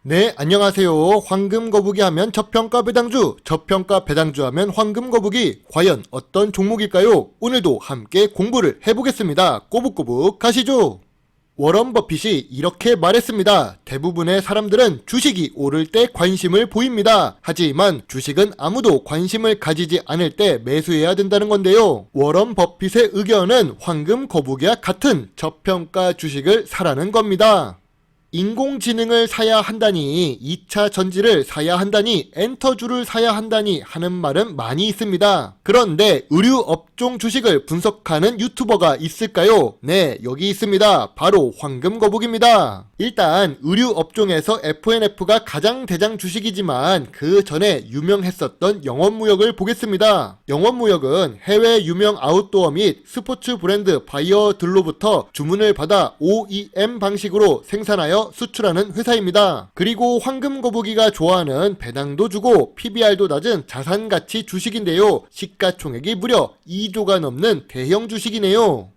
네, 안녕하세요. 황금거북이 하면 저평가 배당주, 저평가 배당주 하면 황금거북이. 과연 어떤 종목일까요? 오늘도 함께 공부를 해보겠습니다. 꼬북꼬북 가시죠. 워런 버핏이 이렇게 말했습니다. 대부분의 사람들은 주식이 오를 때 관심을 보입니다. 하지만 주식은 아무도 관심을 가지지 않을 때 매수해야 된다는 건데요. 워런 버핏의 의견은 황금거북이와 같은 저평가 주식을 사라는 겁니다. 인공지능을 사야 한다니, 2차 전지를 사야 한다니, 엔터주를 사야 한다니 하는 말은 많이 있습니다. 그런데 의류 업종 주식을 분석하는 유튜버가 있을까요? 네, 여기 있습니다. 바로 황금거북입니다. 일단 의류 업종에서 FNF가 가장 대장 주식이지만 그 전에 유명했었던 영업무역을 보겠습니다. 영업무역은 해외 유명 아웃도어 및 스포츠 브랜드 바이어들로부터 주문을 받아 OEM 방식으로 생산하여 수출하는 회사입니다. 그리고 황금거북이가 좋아하는 배당도 주고 PBR도 낮은 자산가치 주식인데요. 시가총액이 무려 2조가 넘는 대형 주식이네요.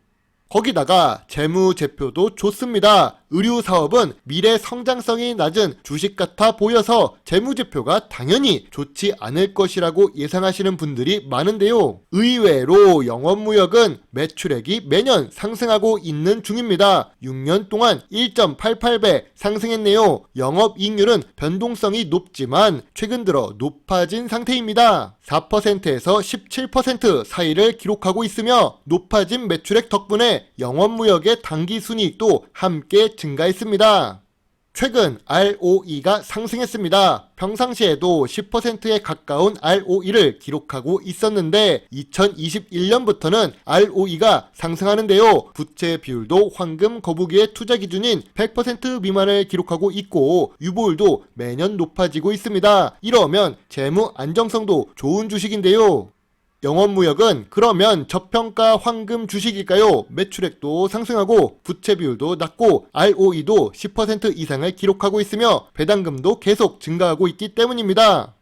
거기다가 재무제표도 좋습니다. 의류 사업은 미래 성장성이 낮은 주식 같아 보여서 재무제표가 당연히 좋지 않을 것이라고 예상하시는 분들이 많은데요. 의외로 영업무역은 매출액이 매년 상승하고 있는 중입니다. 6년 동안 1.88배 상승했네요. 영업이익률은 변동성이 높지만 최근 들어 높아진 상태입니다. 4%에서 17% 사이를 기록하고 있으며 높아진 매출액 덕분에 영업무역의 당기순이익도 함께 증가했습니다. 최근 ROE가 상승했습니다. 평상시에도 10%에 가까운 ROE를 기록하고 있었는데 2021년부터는 ROE가 상승하는데요. 부채 비율도 황금거북이의 투자 기준인 100% 미만을 기록하고 있고 유보율도 매년 높아지고 있습니다. 이러면 재무 안정성도 좋은 주식인데요. 영업무역은 그러면 저평가 황금 주식일까요? 매출액도 상승하고 부채 비율도 낮고 ROE도 10% 이상을 기록하고 있으며 배당금도 계속 증가하고 있기 때문입니다.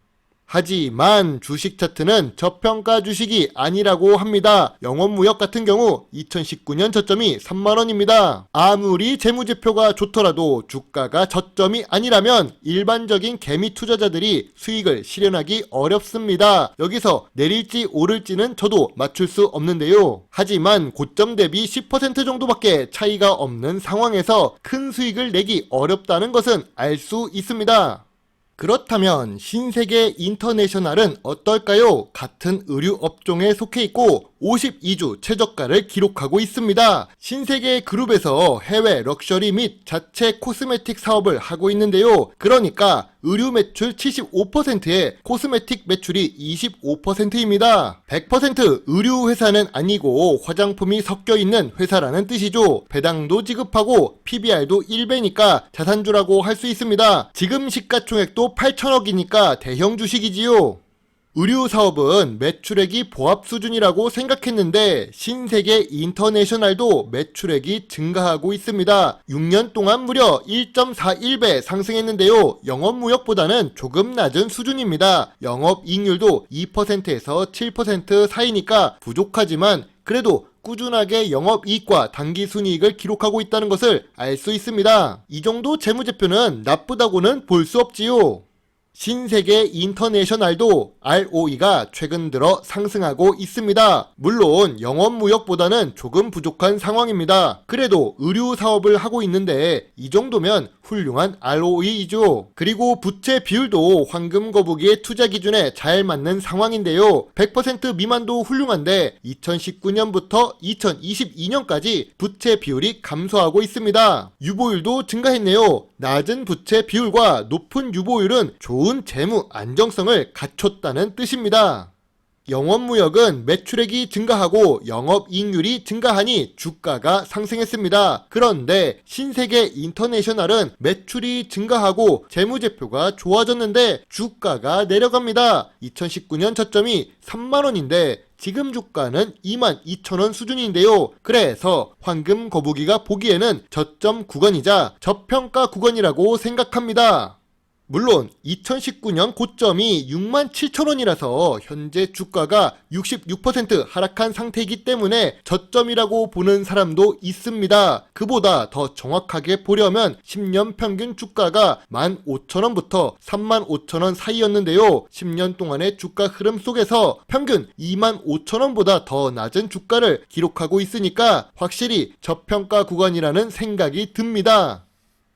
하지만 주식 차트는 저평가 주식이 아니라고 합니다. 영업무역 같은 경우 2019년 저점이 3만원입니다. 아무리 재무제표가 좋더라도 주가가 저점이 아니라면 일반적인 개미 투자자들이 수익을 실현하기 어렵습니다. 여기서 내릴지 오를지는 저도 맞출 수 없는데요. 하지만 고점 대비 10% 정도밖에 차이가 없는 상황에서 큰 수익을 내기 어렵다는 것은 알 수 있습니다. 그렇다면 신세계 인터내셔널은 어떨까요? 같은 의류 업종에 속해 있고 52주 최저가를 기록하고 있습니다. 신세계 그룹에서 해외 럭셔리 및 자체 코스메틱 사업을 하고 있는데요. 그러니까 의류 매출 75%에 코스메틱 매출이 25%입니다. 100% 의류 회사는 아니고 화장품이 섞여 있는 회사라는 뜻이죠. 배당도 지급하고 PBR도 1배니까 자산주라고 할 수 있습니다. 지금 시가총액도 8천억이니까 대형 주식이지요. 의류 사업은 매출액이 보합 수준이라고 생각했는데 신세계 인터내셔널도 매출액이 증가하고 있습니다. 6년 동안 무려 1.41배 상승했는데요. 영업무역보다는 조금 낮은 수준입니다. 영업이익률도 2%에서 7% 사이니까 부족하지만 그래도 꾸준하게 영업이익과 당기순이익을 기록하고 있다는 것을 알 수 있습니다. 이 정도 재무제표는 나쁘다고는 볼 수 없지요. 신세계 인터내셔널도 ROE가 최근 들어 상승하고 있습니다. 물론 영업무역보다는 조금 부족한 상황입니다. 그래도 의류 사업을 하고 있는데 이 정도면 훌륭한 ROE이죠. 그리고 부채 비율도 황금거북이의 투자 기준에 잘 맞는 상황인데요. 100% 미만도 훌륭한데 2019년부터 2022년까지 부채 비율이 감소하고 있습니다. 유보율도 증가했네요. 낮은 부채 비율과 높은 유보율은 좋은 재무 안정성을 갖췄다는 뜻입니다. 영업무역은 매출액이 증가하고 영업이익률이 증가하니 주가가 상승했습니다. 그런데 신세계 인터내셔널은 매출이 증가하고 재무제표가 좋아졌는데 주가가 내려갑니다. 2019년 저점이 3만원인데 지금 주가는 22,000원 수준인데요. 그래서 황금거북이가 보기에는 저점 구간이자 저평가 구간이라고 생각합니다. 물론 2019년 고점이 67,000원이라서 현재 주가가 66% 하락한 상태이기 때문에 저점이라고 보는 사람도 있습니다. 그보다 더 정확하게 보려면 10년 평균 주가가 15,000원부터 35,000원 사이였는데요. 10년 동안의 주가 흐름 속에서 평균 25,000원보다 더 낮은 주가를 기록하고 있으니까 확실히 저평가 구간이라는 생각이 듭니다.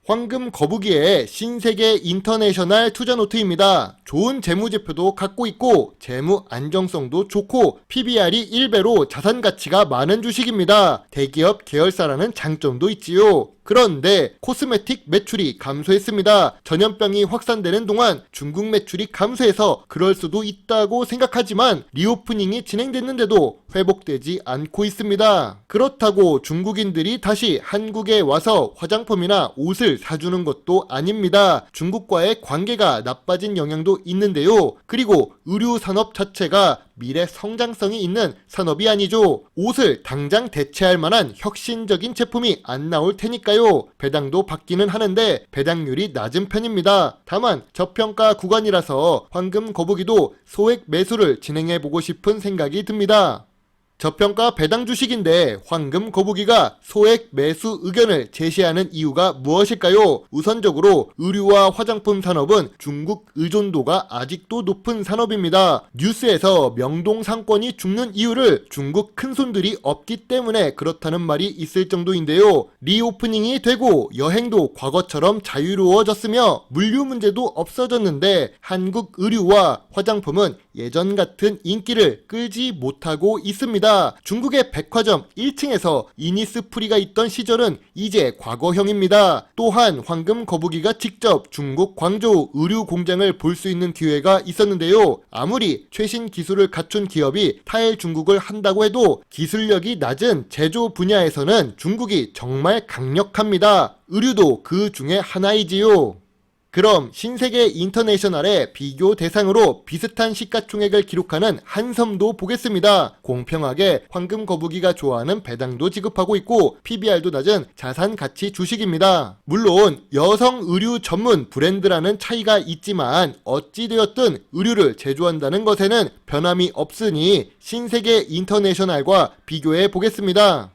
황금 거북이의 신세계 인터내셔널 투자노트입니다. 좋은 재무제표도 갖고 있고 재무 안정성도 좋고 PBR이 1배로 자산 가치가 많은 주식입니다. 대기업 계열사라는 장점도 있지요. 그런데 코스메틱 매출이 감소했습니다. 전염병이 확산되는 동안 중국 매출이 감소해서 그럴 수도 있다고 생각하지만 리오프닝이 진행됐는데도 회복되지 않고 있습니다. 그렇다고 중국인들이 다시 한국에 와서 화장품이나 옷을 사주는 것도 아닙니다. 중국과의 관계가 나빠진 영향도 있는데요. 그리고 의류 산업 자체가 미래 성장성이 있는 산업이 아니죠. 옷을 당장 대체할 만한 혁신적인 제품이 안 나올 테니까요. 배당도 받기는 하는데 배당률이 낮은 편입니다. 다만 저평가 구간이라서 황금 거북이도 소액 매수를 진행해보고 싶은 생각이 듭니다. 저평가 배당 주식인데 황금 거북이가 소액 매수 의견을 제시하는 이유가 무엇일까요? 우선적으로 의류와 화장품 산업은 중국 의존도가 아직도 높은 산업입니다. 뉴스에서 명동 상권이 죽는 이유를 중국 큰손들이 없기 때문에 그렇다는 말이 있을 정도인데요. 리오프닝이 되고 여행도 과거처럼 자유로워졌으며 물류 문제도 없어졌는데 한국 의류와 화장품은 예전 같은 인기를 끌지 못하고 있습니다. 중국의 백화점 1층에서 이니스프리가 있던 시절은 이제 과거형입니다. 또한 황금 거북이가 직접 중국 광저우 의류 공장을 볼 수 있는 기회가 있었는데요. 아무리 최신 기술을 갖춘 기업이 타일 중국을 한다고 해도 기술력이 낮은 제조 분야에서는 중국이 정말 강력합니다. 의류도 그 중에 하나이지요. 그럼 신세계 인터내셔널의 비교 대상으로 비슷한 시가총액을 기록하는 한섬도 보겠습니다. 공평하게 황금 거북이가 좋아하는 배당도 지급하고 있고 PBR도 낮은 자산 가치 주식입니다. 물론 여성 의류 전문 브랜드라는 차이가 있지만 어찌되었든 의류를 제조한다는 것에는 변함이 없으니 신세계 인터내셔널과 비교해 보겠습니다.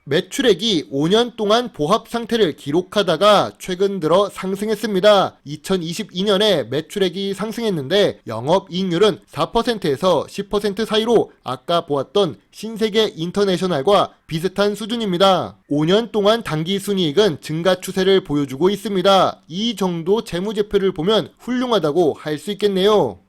매출액이 5년 동안 보합 상태를 기록하다가 최근 들어 상승했습니다. 2022년에 매출액이 상승했는데 영업이익률은 4%에서 10% 사이로 아까 보았던 신세계 인터내셔널과 비슷한 수준입니다. 5년 동안 당기순이익은 증가 추세를 보여주고 있습니다. 이 정도 재무제표를 보면 훌륭하다고 할 수 있겠네요.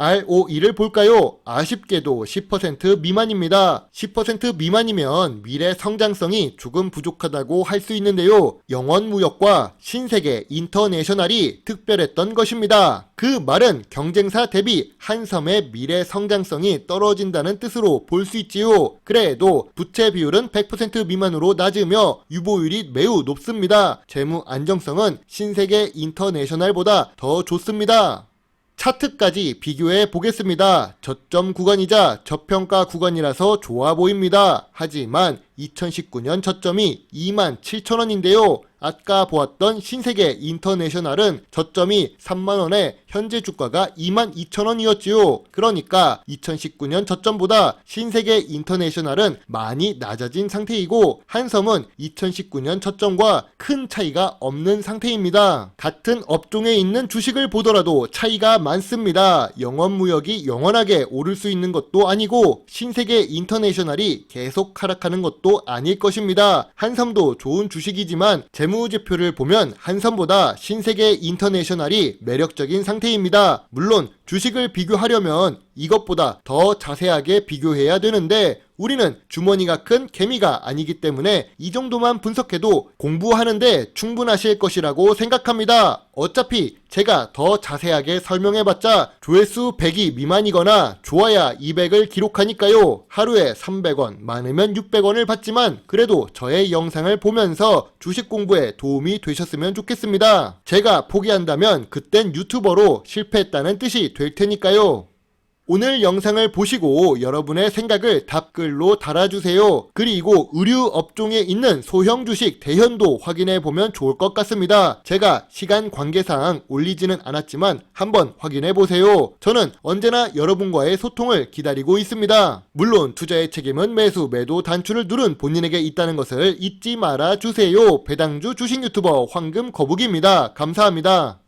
ROE를 볼까요? 아쉽게도 10% 미만입니다. 10% 미만이면 미래 성장성이 조금 부족하다고 할 수 있는데요. 영원무역과 신세계 인터내셔널이 특별했던 것입니다. 그 말은 경쟁사 대비 한섬의 미래 성장성이 떨어진다는 뜻으로 볼 수 있지요. 그래도 부채 비율은 100% 미만으로 낮으며 유보율이 매우 높습니다. 재무 안정성은 신세계 인터내셔널보다 더 좋습니다. 차트까지 비교해 보겠습니다. 저점 구간이자 저평가 구간이라서 좋아 보입니다. 하지만 2019년 저점이 27,000원인데요. 아까 보았던 신세계 인터내셔널은 저점이 3만원에 현재 주가가 22,000원이었지요. 그러니까 2019년 저점보다 신세계 인터내셔널은 많이 낮아진 상태이고 한섬은 2019년 저점과 큰 차이가 없는 상태입니다. 같은 업종에 있는 주식을 보더라도 차이가 많습니다. 영원무역이 영원하게 오를 수 있는 것도 아니고 신세계 인터내셔널이 계속 하락하는 것도 아닐 것입니다. 한섬도 좋은 주식이지만 재무제표를 보면 한섬보다 신세계 인터내셔널이 매력적인 상태입니다. 물론 주식을 비교하려면 이것보다 더 자세하게 비교해야 되는데 우리는 주머니가 큰 개미가 아니기 때문에 이 정도만 분석해도 공부하는데 충분하실 것이라고 생각합니다. 어차피 제가 더 자세하게 설명해봤자 조회수 100이 미만이거나 좋아야 200을 기록하니까요. 하루에 300원, 많으면 600원을 받지만 그래도 저의 영상을 보면서 주식 공부에 도움이 되셨으면 좋겠습니다. 제가 포기한다면 그땐 유튜버로 실패했다는 뜻이 될 테니까요. 오늘 영상을 보시고 여러분의 생각을 답글로 달아주세요. 그리고 의류 업종에 있는 소형 주식 대현도 확인해 보면 좋을 것 같습니다. 제가 시간 관계상 올리지는 않았지만 한번 확인해 보세요. 저는 언제나 여러분과의 소통을 기다리고 있습니다. 물론 투자의 책임은 매수 매도 단추를 누른 본인에게 있다는 것을 잊지 말아 주세요. 배당주 주식 유튜버 황금 거북이입니다. 감사합니다.